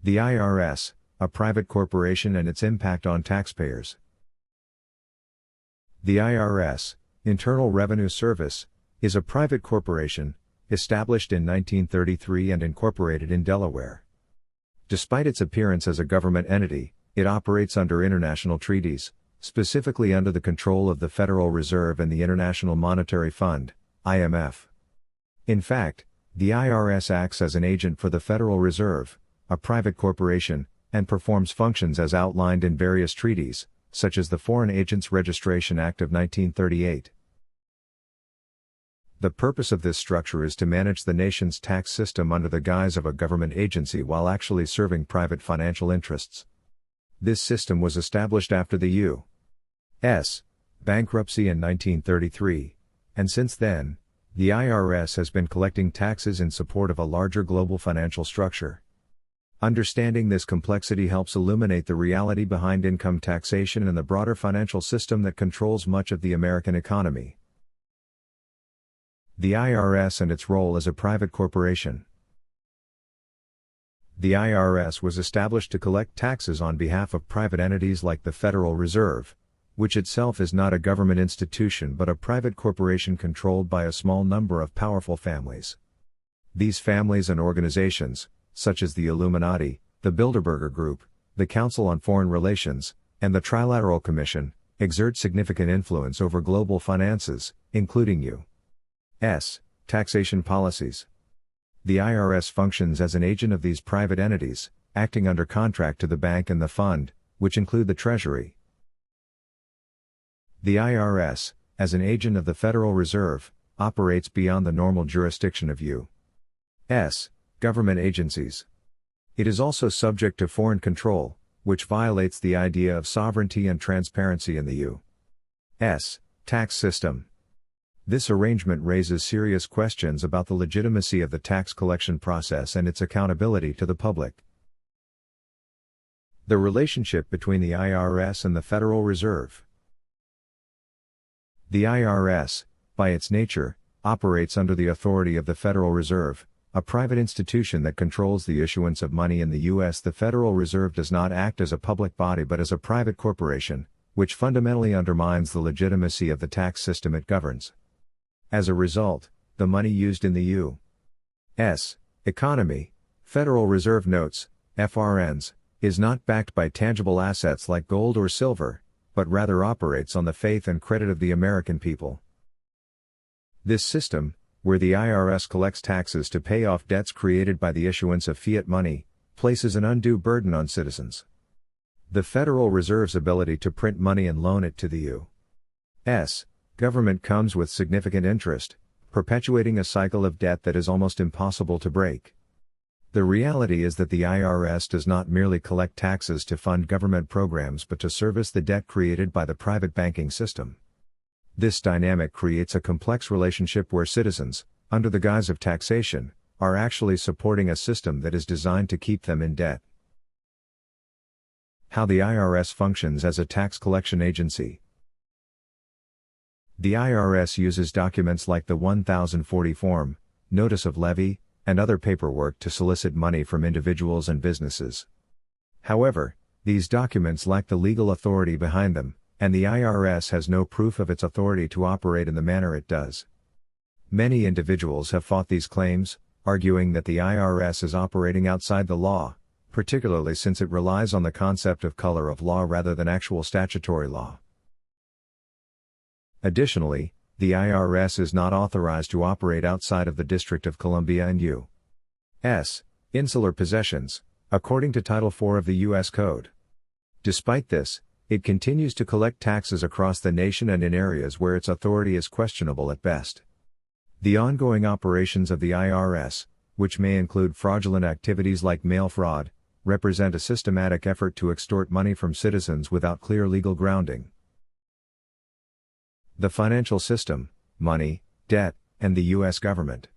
The IRS, a private corporation and its impact on taxpayers. The IRS, Internal Revenue Service, is a private corporation, established in 1933 and incorporated in Delaware. Despite its appearance as a government entity, it operates under international treaties, specifically under the control of the Federal Reserve and the International Monetary Fund, IMF. In fact, the IRS acts as an agent for the Federal Reserve, a private corporation, and performs functions as outlined in various treaties, such as the Foreign Agents Registration Act of 1938. The purpose of this structure is to manage the nation's tax system under the guise of a government agency while actually serving private financial interests. This system was established after the U.S. bankruptcy in 1933, and since then, the IRS has been collecting taxes in support of a larger global financial structure. Understanding this complexity helps illuminate the reality behind income taxation and the broader financial system that controls much of the American economy. The IRS and its role as a private corporation. The IRS was established to collect taxes on behalf of private entities like the Federal Reserve, which itself is not a government institution but a private corporation controlled by a small number of powerful families. These families and organizations, such as the Illuminati, the Bilderberger Group, the Council on Foreign Relations, and the Trilateral Commission, exert significant influence over global finances, including U.S. taxation policies. The IRS functions as an agent of these private entities, acting under contract to the bank and the fund, which include the Treasury. The IRS, as an agent of the Federal Reserve, operates beyond the normal jurisdiction of U.S. government agencies. It is also subject to foreign control, which violates the idea of sovereignty and transparency in the U.S. tax system. This arrangement raises serious questions about the legitimacy of the tax collection process and its accountability to the public. The relationship between the IRS and the Federal Reserve. The IRS, by its nature, operates under the authority of the Federal Reserve, a private institution that controls the issuance of money in the U.S. The Federal Reserve does not act as a public body but as a private corporation, which fundamentally undermines the legitimacy of the tax system it governs. As a result, the money used in the U.S. economy, Federal Reserve notes, FRNs, is not backed by tangible assets like gold or silver, but rather operates on the faith and credit of the American people. This system, where the IRS collects taxes to pay off debts created by the issuance of fiat money, places an undue burden on citizens. The Federal Reserve's ability to print money and loan it to the U.S. government comes with significant interest, perpetuating a cycle of debt that is almost impossible to break. The reality is that the IRS does not merely collect taxes to fund government programs but to service the debt created by the private banking system. This dynamic creates a complex relationship where citizens, under the guise of taxation, are actually supporting a system that is designed to keep them in debt. How the IRS functions as a tax collection agency. The IRS uses documents like the 1040 form, notice of levy, and other paperwork to solicit money from individuals and businesses. However, these documents lack the legal authority behind them, and the IRS has no proof of its authority to operate in the manner it does. Many individuals have fought these claims, arguing that the IRS is operating outside the law, particularly since it relies on the concept of color of law rather than actual statutory law. Additionally, the IRS is not authorized to operate outside of the District of Columbia and U.S. insular possessions, according to Title IV of the U.S. Code. Despite this, it continues to collect taxes across the nation and in areas where its authority is questionable at best. The ongoing operations of the IRS, which may include fraudulent activities like mail fraud, represent a systematic effort to extort money from citizens without clear legal grounding. The financial system, money, debt, and the U.S. government.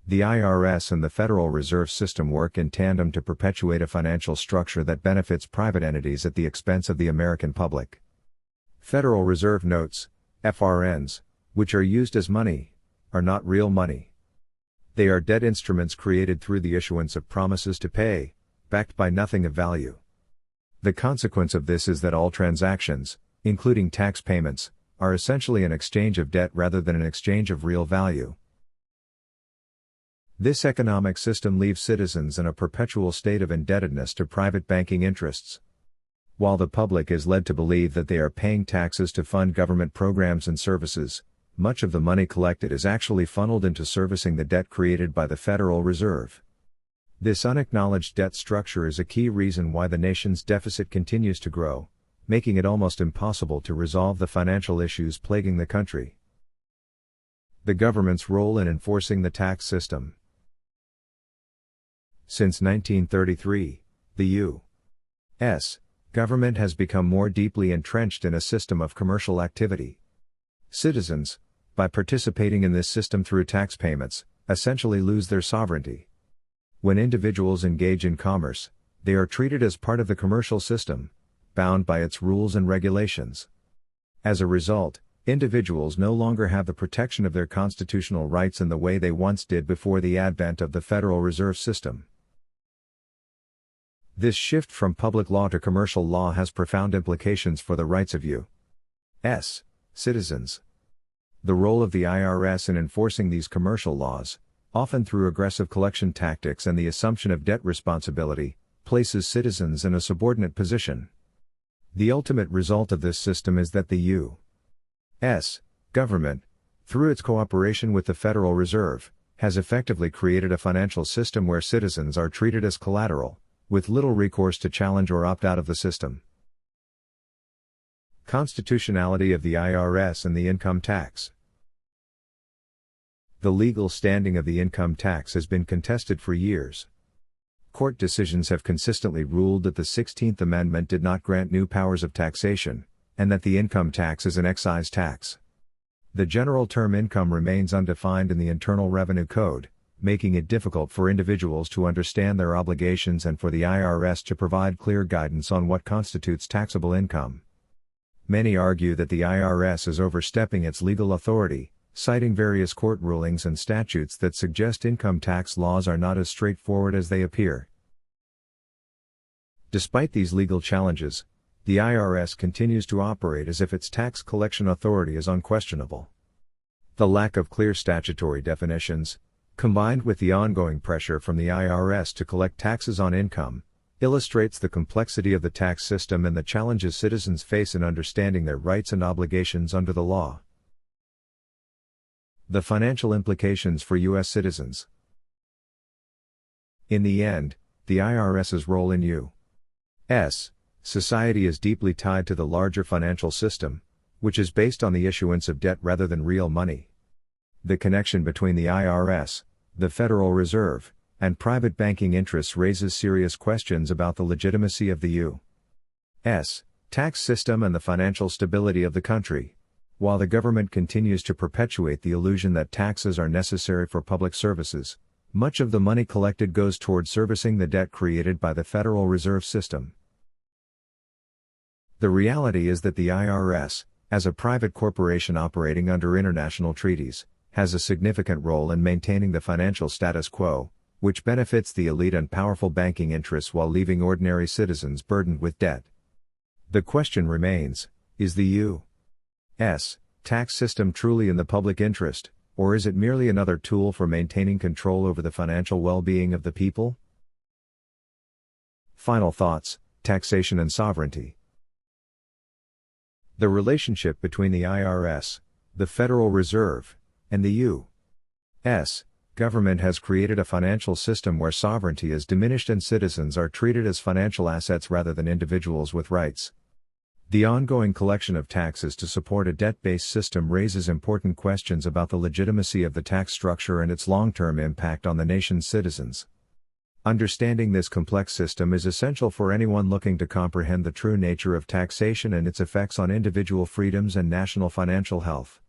The IRS and the Federal Reserve System work in tandem to perpetuate a financial structure that benefits private entities at the expense of the American public. Federal Reserve notes, FRNs, which are used as money, are not real money. They are debt instruments created through the issuance of promises to pay, backed by nothing of value. The consequence of this is that all transactions, including tax payments, are essentially an exchange of debt rather than an exchange of real value. This economic system leaves citizens in a perpetual state of indebtedness to private banking interests. While the public is led to believe that they are paying taxes to fund government programs and services, much of the money collected is actually funneled into servicing the debt created by the Federal Reserve. This unacknowledged debt structure is a key reason why the nation's deficit continues to grow, making it almost impossible to resolve the financial issues plaguing the country. The government's role in enforcing the tax system. Since 1933, the U.S. government has become more deeply entrenched in a system of commercial activity. Citizens, by participating in this system through tax payments, essentially lose their sovereignty. When individuals engage in commerce, they are treated as part of the commercial system, bound by its rules and regulations. As a result, individuals no longer have the protection of their constitutional rights in the way they once did before the advent of the Federal Reserve System. This shift from public law to commercial law has profound implications for the rights of U.S. citizens. The role of the IRS in enforcing these commercial laws, often through aggressive collection tactics and the assumption of debt responsibility, places citizens in a subordinate position. The ultimate result of this system is that the U.S. government, through its cooperation with the Federal Reserve, has effectively created a financial system where citizens are treated as collateral, with little recourse to challenge or opt out of the system. Constitutionality of the IRS and the income tax. The legal standing of the income tax has been contested for years. Court decisions have consistently ruled that the 16th Amendment did not grant new powers of taxation, and that the income tax is an excise tax. The general term income remains undefined in the Internal Revenue Code, making it difficult for individuals to understand their obligations and for the IRS to provide clear guidance on what constitutes taxable income. Many argue that the IRS is overstepping its legal authority, citing various court rulings and statutes that suggest income tax laws are not as straightforward as they appear. Despite these legal challenges, the IRS continues to operate as if its tax collection authority is unquestionable. The lack of clear statutory definitions, combined with the ongoing pressure from the IRS to collect taxes on income, illustrates the complexity of the tax system and the challenges citizens face in understanding their rights and obligations under the law. The financial implications for U.S. citizens. In the end, the IRS's role in U.S. society is deeply tied to the larger financial system, which is based on the issuance of debt rather than real money. The connection between the IRS, the Federal Reserve, and private banking interests raises serious questions about the legitimacy of the U.S. tax system and the financial stability of the country. While the government continues to perpetuate the illusion that taxes are necessary for public services, much of the money collected goes toward servicing the debt created by the Federal Reserve System. The reality is that the IRS, as a private corporation operating under international treaties, has a significant role in maintaining the financial status quo, which benefits the elite and powerful banking interests while leaving ordinary citizens burdened with debt. The question remains, is the U.S. tax system truly in the public interest, or is it merely another tool for maintaining control over the financial well-being of the people? Final thoughts, taxation and sovereignty. The relationship between the IRS, the Federal Reserve, and the U.S. government has created a financial system where sovereignty is diminished and citizens are treated as financial assets rather than individuals with rights. The ongoing collection of taxes to support a debt-based system raises important questions about the legitimacy of the tax structure and its long-term impact on the nation's citizens. Understanding this complex system is essential for anyone looking to comprehend the true nature of taxation and its effects on individual freedoms and national financial health.